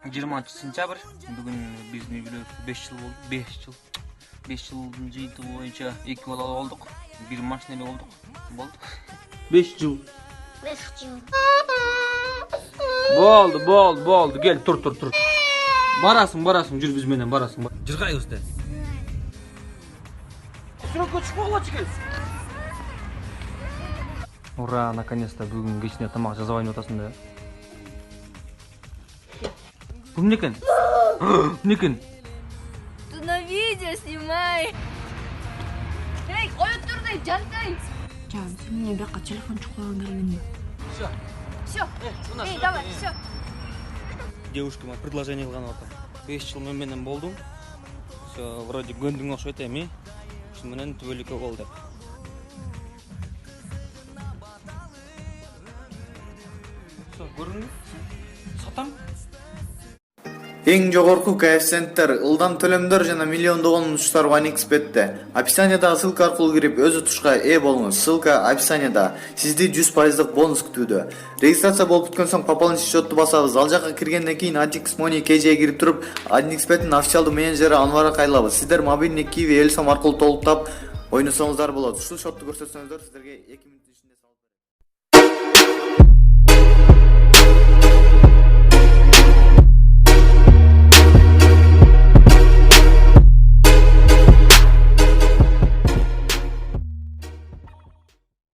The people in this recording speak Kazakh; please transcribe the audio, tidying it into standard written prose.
20-сентябрь. Бүгін біздің үйлер 5 жыл болды. 5 жылдың жиынтығы бойынша 2 бала болдық. Bir машинелі болдық. Болды. 5 жыл. 5 жыл. Болды. Кел, тұр. Барасың, жүр бізменен барасың. Жырғай өсті. Сұраққа шықпа ола чекес. Ура, наконец-то бүгін кешіне тамақ жазып айын отасың да. Бұл некен? Некен? Ты на видео снимай. Эй, қойып тұр dey, жантай. Жан, сен мне баққа телефон чықпаған келгенде. Все. Эй, давай, все. Девушкама предложение қылған отыр. 5 жыл менен болдым. Все, вроде гөндүң окшойт эми. Менен түбөлүккө болду. Все, көрдүңбү? Сатам. Эң жогорку коэффициенттер, ылдам төлөмдөр жана миллиондогон унуштар OneXBet'те. Описаниядагы ссылка аркылуу кирип өз утушка ээ болуңуз. Ссылка описанияда. Сизди 100% бонус күтүүдө. Регистрация болуп бүткөн соң пополнить счетту басабыз. Ал жака киргенден кийин Atix Money KJ'ге кирип туруп, OneXBet'ин официалдуу менеджери Анварга кайрылабыз. Сиздер мобильный Kiwi Элсом аркылуу толуктап ойносоңуздар болот. Ушул счетту көрсөтсөңүздөр сиздерге 2